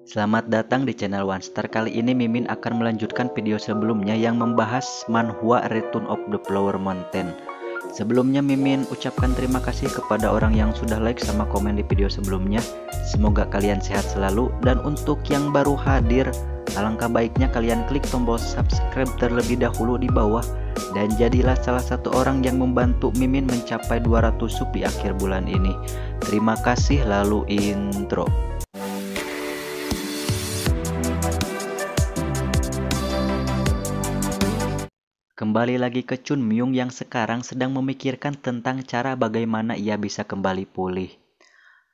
Selamat datang di channel One Star. Kali ini Mimin akan melanjutkan video sebelumnya yang membahas manhwa Return of the Flower Mountain. Sebelumnya Mimin ucapkan terima kasih kepada orang yang sudah like sama komen di video sebelumnya. Semoga kalian sehat selalu, dan untuk yang baru hadir, alangkah baiknya kalian klik tombol subscribe terlebih dahulu di bawah, dan jadilah salah satu orang yang membantu Mimin mencapai 200 sub di akhir bulan ini. Terima kasih, lalu intro. Kembali lagi ke Chun Myung yang sekarang sedang memikirkan tentang cara bagaimana ia bisa kembali pulih.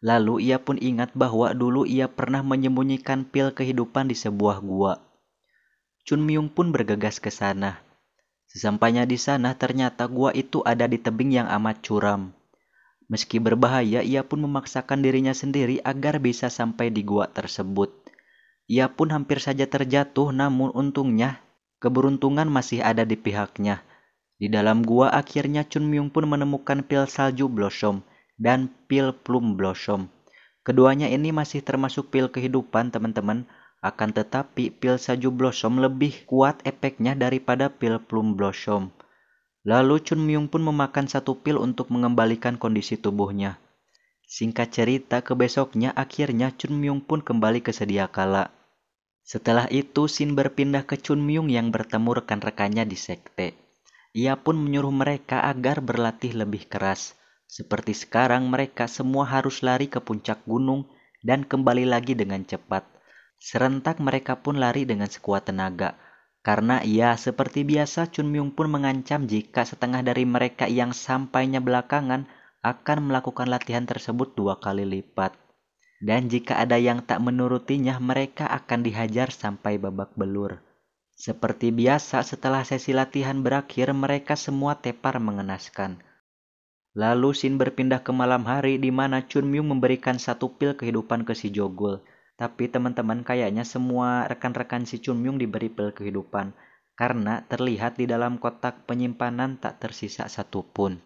Lalu ia pun ingat bahwa dulu ia pernah menyembunyikan pil kehidupan di sebuah gua. Chun Myung pun bergegas ke sana. Sesampainya di sana ternyata gua itu ada di tebing yang amat curam. Meski berbahaya, ia pun memaksakan dirinya sendiri agar bisa sampai di gua tersebut. Ia pun hampir saja terjatuh, namun untungnya keberuntungan masih ada di pihaknya. Di dalam gua akhirnya Chun Myung pun menemukan pil salju blossom dan pil plum blossom. Keduanya ini masih termasuk pil kehidupan teman-teman, akan tetapi pil salju blossom lebih kuat efeknya daripada pil plum blossom. Lalu Chun Myung pun memakan satu pil untuk mengembalikan kondisi tubuhnya. Singkat cerita, kebesoknya akhirnya Chun Myung pun kembali ke sedia kala. Setelah itu, Shin berpindah ke Chun Myung yang bertemu rekan-rekannya di sekte. Ia pun menyuruh mereka agar berlatih lebih keras. Seperti sekarang mereka semua harus lari ke puncak gunung dan kembali lagi dengan cepat. Serentak mereka pun lari dengan sekuat tenaga. Karena ia seperti biasa, Chun Myung pun mengancam jika setengah dari mereka yang sampainya belakangan akan melakukan latihan tersebut 2 kali lipat. Dan jika ada yang tak menurutinya, mereka akan dihajar sampai babak belur. Seperti biasa, setelah sesi latihan berakhir, mereka semua tepar mengenaskan. Lalu Shin berpindah ke malam hari, di mana Chun Myung memberikan satu pil kehidupan ke si Jogul. Tapi teman-teman, kayaknya semua rekan-rekan si Chun Myung diberi pil kehidupan, karena terlihat di dalam kotak penyimpanan tak tersisa satupun.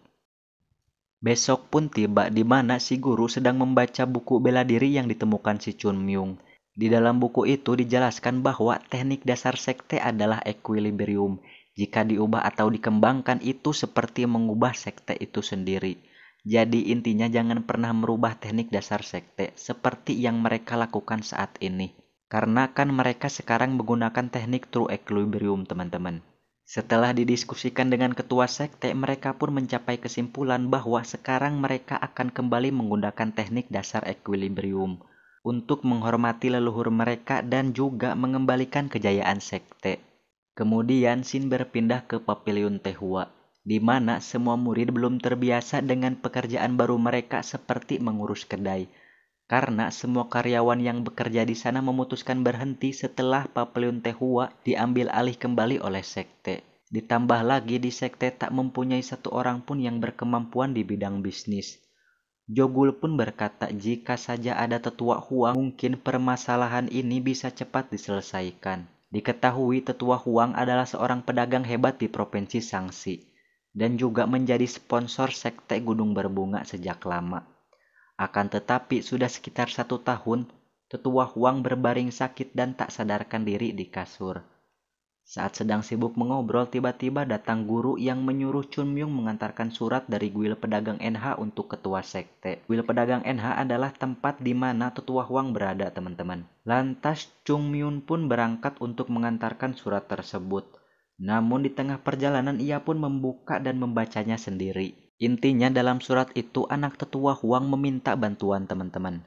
Besok pun tiba di mana si guru sedang membaca buku bela diri yang ditemukan si Chun Myung. Di dalam buku itu dijelaskan bahwa teknik dasar sekte adalah equilibrium. Jika diubah atau dikembangkan itu seperti mengubah sekte itu sendiri. Jadi intinya jangan pernah merubah teknik dasar sekte seperti yang mereka lakukan saat ini. Karena kan mereka sekarang menggunakan teknik true equilibrium teman-teman. Setelah didiskusikan dengan ketua sekte, mereka pun mencapai kesimpulan bahwa sekarang mereka akan kembali menggunakan teknik dasar equilibrium untuk menghormati leluhur mereka dan juga mengembalikan kejayaan sekte. Kemudian Shin berpindah ke Pavilion Tehua, di mana semua murid belum terbiasa dengan pekerjaan baru mereka seperti mengurus kedai. Karena semua karyawan yang bekerja di sana memutuskan berhenti setelah Pavilion Tehua diambil alih kembali oleh sekte. Ditambah lagi di sekte tak mempunyai satu orang pun yang berkemampuan di bidang bisnis. Jogul pun berkata jika saja ada tetua Huang, mungkin permasalahan ini bisa cepat diselesaikan. Diketahui tetua Huang adalah seorang pedagang hebat di provinsi Shaanxi dan juga menjadi sponsor sekte Gunung Berbunga sejak lama. Akan tetapi sudah sekitar 1 tahun, tetua Huang berbaring sakit dan tak sadarkan diri di kasur. Saat sedang sibuk mengobrol, tiba-tiba datang guru yang menyuruh Chun Myung mengantarkan surat dari guil pedagang NH untuk ketua sekte. Guil pedagang NH adalah tempat di mana tetua Huang berada, teman-teman. Lantas Chung Myung pun berangkat untuk mengantarkan surat tersebut. Namun di tengah perjalanan ia pun membuka dan membacanya sendiri. Intinya dalam surat itu anak tetua Huang meminta bantuan teman-teman.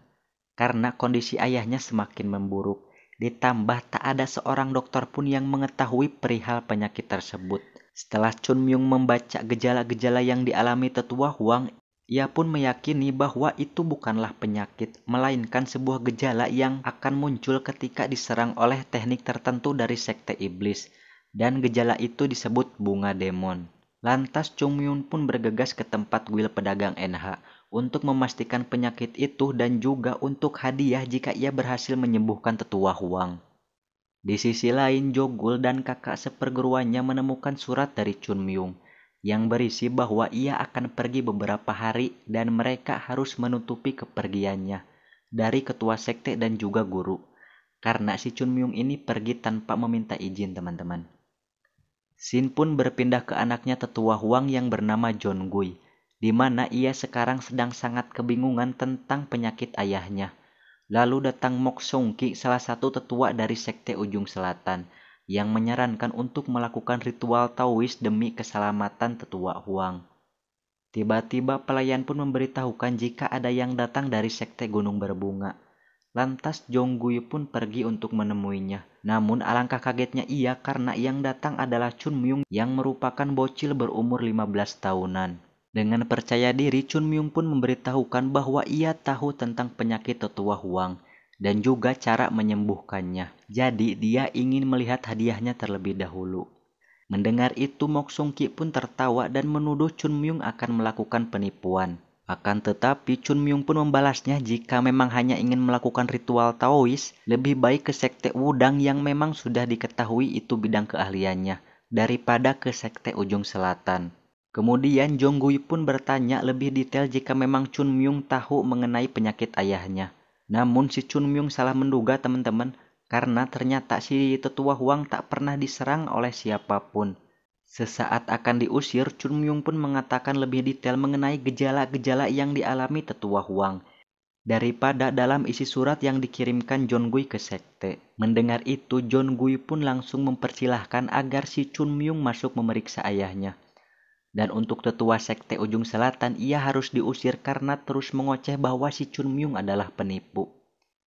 Karena kondisi ayahnya semakin memburuk. Ditambah tak ada seorang dokter pun yang mengetahui perihal penyakit tersebut. Setelah Chun Myung membaca gejala-gejala yang dialami tetua Huang, ia pun meyakini bahwa itu bukanlah penyakit, melainkan sebuah gejala yang akan muncul ketika diserang oleh teknik tertentu dari sekte iblis. Dan gejala itu disebut bunga demon. Lantas Chung Myung pun bergegas ke tempat guil pedagang NH untuk memastikan penyakit itu dan juga untuk hadiah jika ia berhasil menyembuhkan tetua Huang. Di sisi lain, Jogul dan kakak seperguruannya menemukan surat dari Chun Myung yang berisi bahwa ia akan pergi beberapa hari dan mereka harus menutupi kepergiannya dari ketua sekte dan juga guru. karena si Chun Myung ini pergi tanpa meminta izin teman-teman. Shin pun berpindah ke anaknya tetua Huang yang bernama John Gui, di mana ia sekarang sedang sangat kebingungan tentang penyakit ayahnya. Lalu datang Mok Song Ki, salah satu tetua dari sekte ujung selatan, yang menyarankan untuk melakukan ritual Taois demi keselamatan tetua Huang. Tiba-tiba pelayan pun memberitahukan jika ada yang datang dari sekte Gunung Berbunga. Lantas Jong Gui pun pergi untuk menemuinya. Namun alangkah kagetnya ia karena yang datang adalah Chun Myung yang merupakan bocil berumur 15 tahunan. Dengan percaya diri, Chun Myung pun memberitahukan bahwa ia tahu tentang penyakit tetua Huang dan juga cara menyembuhkannya. Jadi dia ingin melihat hadiahnya terlebih dahulu. Mendengar itu, Mok Song Ki pun tertawa dan menuduh Chun Myung akan melakukan penipuan. Akan tetapi Chun Myung pun membalasnya jika memang hanya ingin melakukan ritual Taois, lebih baik ke sekte Wudang yang memang sudah diketahui itu bidang keahliannya, daripada ke sekte ujung selatan. Kemudian Jong Gui pun bertanya lebih detail jika memang Chun Myung tahu mengenai penyakit ayahnya. Namun si Chun Myung salah menduga teman-teman, karena ternyata si tetua Huang tak pernah diserang oleh siapapun. Sesaat akan diusir, Chun Myung pun mengatakan lebih detail mengenai gejala-gejala yang dialami tetua Huang daripada dalam isi surat yang dikirimkan John Gui ke sekte. Mendengar itu, John Gui pun langsung mempersilahkan agar si Chun Myung masuk memeriksa ayahnya. Dan untuk tetua sekte ujung selatan, ia harus diusir karena terus mengoceh bahwa si Chun Myung adalah penipu.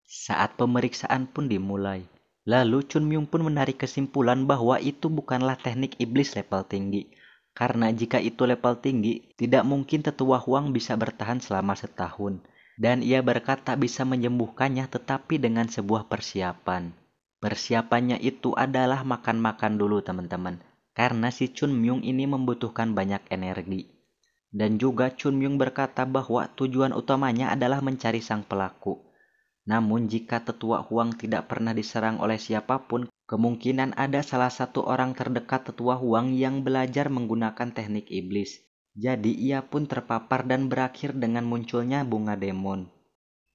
Saat pemeriksaan pun dimulai. Lalu Chun Myung pun menarik kesimpulan bahwa itu bukanlah teknik iblis level tinggi. Karena jika itu level tinggi, tidak mungkin tetua Huang bisa bertahan selama setahun. Dan ia berkata bisa menyembuhkannya tetapi dengan sebuah persiapan. Persiapannya itu adalah makan-makan dulu teman-teman. Karena si Chun Myung ini membutuhkan banyak energi. Dan juga Chun Myung berkata bahwa tujuan utamanya adalah mencari sang pelaku. Namun jika tetua Huang tidak pernah diserang oleh siapapun, kemungkinan ada salah satu orang terdekat tetua Huang yang belajar menggunakan teknik iblis. Jadi ia pun terpapar dan berakhir dengan munculnya bunga demon.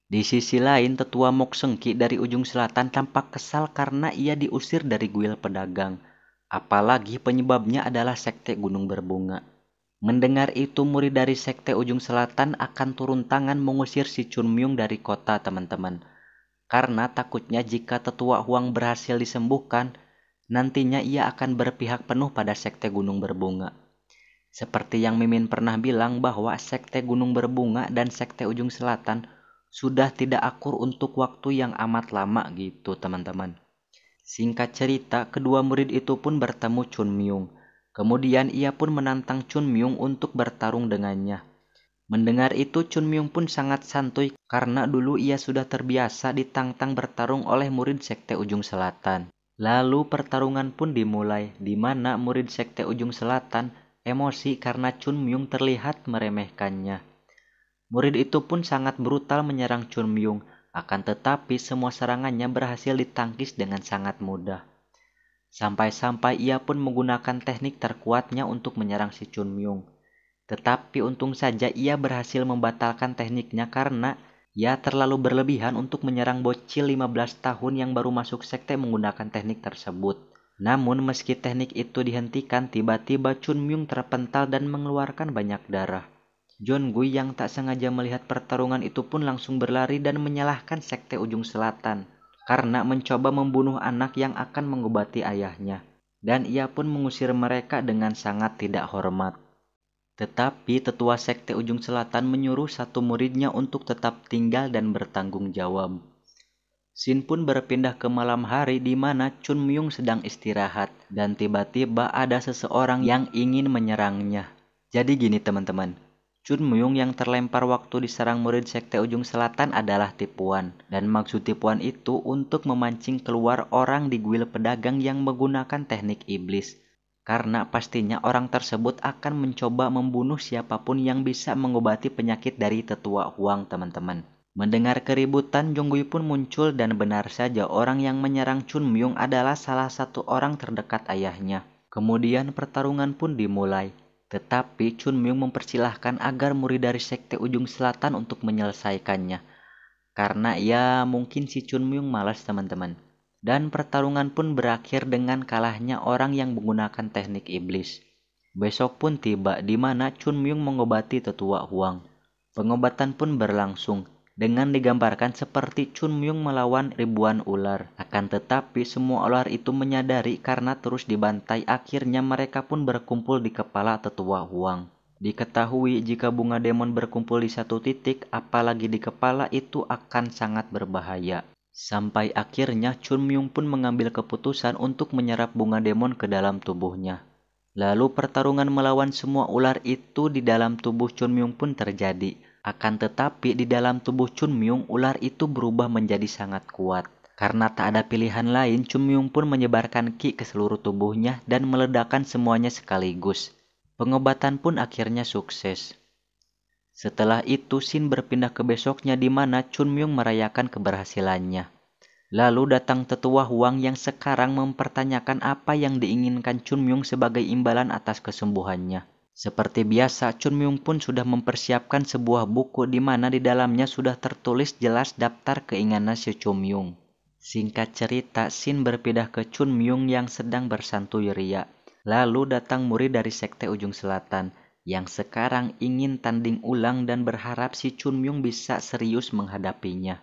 Di sisi lain, tetua Mok Seng Ki dari ujung selatan tampak kesal karena ia diusir dari guild pedagang. Apalagi penyebabnya adalah sekte Gunung Berbunga. Mendengar itu, murid dari sekte ujung selatan akan turun tangan mengusir si Chun Myung dari kota teman-teman. Karena takutnya jika tetua Huang berhasil disembuhkan, nantinya ia akan berpihak penuh pada sekte Gunung Berbunga. Seperti yang Mimin pernah bilang bahwa sekte Gunung Berbunga dan sekte ujung selatan sudah tidak akur untuk waktu yang amat lama gitu teman-teman. Singkat cerita, kedua murid itu pun bertemu Chun Myung. Kemudian ia pun menantang Chun Myung untuk bertarung dengannya. Mendengar itu, Chun Myung pun sangat santuy karena dulu ia sudah terbiasa ditantang bertarung oleh murid sekte ujung selatan. Lalu pertarungan pun dimulai, di mana murid sekte ujung selatan emosi karena Chun Myung terlihat meremehkannya. Murid itu pun sangat brutal menyerang Chun Myung, akan tetapi semua serangannya berhasil ditangkis dengan sangat mudah. Sampai-sampai ia pun menggunakan teknik terkuatnya untuk menyerang si Chun Myung. Tetapi untung saja ia berhasil membatalkan tekniknya karena ia terlalu berlebihan untuk menyerang bocil 15 tahun yang baru masuk sekte menggunakan teknik tersebut. Namun meski teknik itu dihentikan, tiba-tiba Chun Myung terpental dan mengeluarkan banyak darah. John Gui yang tak sengaja melihat pertarungan itu pun langsung berlari dan menyalahkan sekte ujung selatan karena mencoba membunuh anak yang akan mengobati ayahnya. Dan ia pun mengusir mereka dengan sangat tidak hormat. Tetapi tetua sekte ujung selatan menyuruh satu muridnya untuk tetap tinggal dan bertanggung jawab. Shin pun berpindah ke malam hari di mana Chun Myung sedang istirahat dan tiba-tiba ada seseorang yang ingin menyerangnya. Jadi gini teman-teman, Chun Myung yang terlempar waktu diserang murid sekte ujung selatan adalah tipuan. Dan maksud tipuan itu untuk memancing keluar orang di guild pedagang yang menggunakan teknik iblis. Karena pastinya orang tersebut akan mencoba membunuh siapapun yang bisa mengobati penyakit dari tetua Huang teman-teman. Mendengar keributan, Jong Gui pun muncul dan benar saja orang yang menyerang Chun Myung adalah salah satu orang terdekat ayahnya. Kemudian pertarungan pun dimulai. Tetapi Chun Myung mempersilahkan agar murid dari sekte ujung selatan untuk menyelesaikannya. Karena ya mungkin si Chun Myung malas teman-teman. Dan pertarungan pun berakhir dengan kalahnya orang yang menggunakan teknik iblis. Besok pun tiba di mana Chun Myung mengobati tetua Huang. Pengobatan pun berlangsung dengan digambarkan seperti Chun Myung melawan ribuan ular. Akan tetapi semua ular itu menyadari karena terus dibantai, akhirnya mereka pun berkumpul di kepala tetua Huang. Diketahui jika bunga demon berkumpul di satu titik, apalagi di kepala, itu akan sangat berbahaya. Sampai akhirnya Chun Myung pun mengambil keputusan untuk menyerap bunga demon ke dalam tubuhnya. Lalu pertarungan melawan semua ular itu di dalam tubuh Chun Myung pun terjadi. Akan tetapi di dalam tubuh Chun Myung, ular itu berubah menjadi sangat kuat. Karena tak ada pilihan lain, Chun Myung pun menyebarkan ki ke seluruh tubuhnya dan meledakkan semuanya sekaligus. Pengobatan pun akhirnya sukses. Setelah itu Shin berpindah ke besoknya di mana Chun Myung merayakan keberhasilannya. Lalu datang tetua Huang yang sekarang mempertanyakan apa yang diinginkan Chun Myung sebagai imbalan atas kesembuhannya. Seperti biasa, Chun Myung pun sudah mempersiapkan sebuah buku di mana di dalamnya sudah tertulis jelas daftar keinginan si Chun Myung. Singkat cerita, Shin berpindah ke Chun Myung yang sedang bersantuy ria. Lalu datang murid dari sekte ujung selatan yang sekarang ingin tanding ulang dan berharap si Chun Myung bisa serius menghadapinya.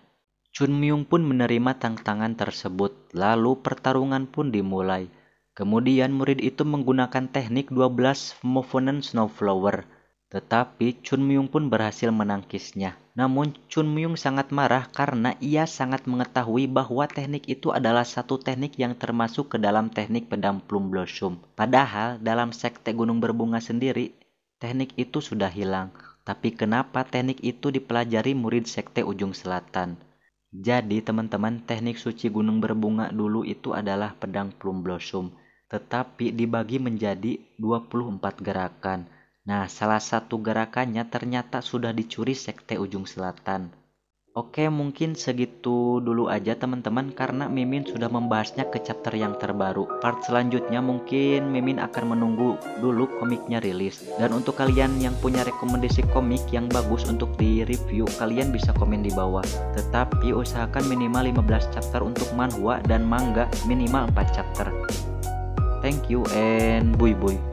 Chun Myung pun menerima tantangan tersebut, lalu pertarungan pun dimulai. Kemudian murid itu menggunakan teknik 12 Movement Snowflower, tetapi Chun Myung pun berhasil menangkisnya. Namun Chun Myung sangat marah karena ia sangat mengetahui bahwa teknik itu adalah satu teknik yang termasuk ke dalam teknik pedang Plum Blossom. Padahal dalam sekte Gunung Berbunga sendiri, teknik itu sudah hilang. Tapi kenapa teknik itu dipelajari murid sekte ujung selatan? Jadi teman-teman, teknik suci Gunung Berbunga dulu itu adalah pedang Plum Blossom, tetapi dibagi menjadi 24 gerakan. Nah, salah satu gerakannya ternyata sudah dicuri sekte ujung selatan. Oke, mungkin segitu dulu aja teman-teman karena Mimin sudah membahasnya ke chapter yang terbaru. Part selanjutnya mungkin Mimin akan menunggu dulu komiknya rilis. Dan untuk kalian yang punya rekomendasi komik yang bagus untuk di review, kalian bisa komen di bawah. Tetapi usahakan minimal 15 chapter untuk manhwa dan manga minimal 4 chapter. Thank you and bye bye.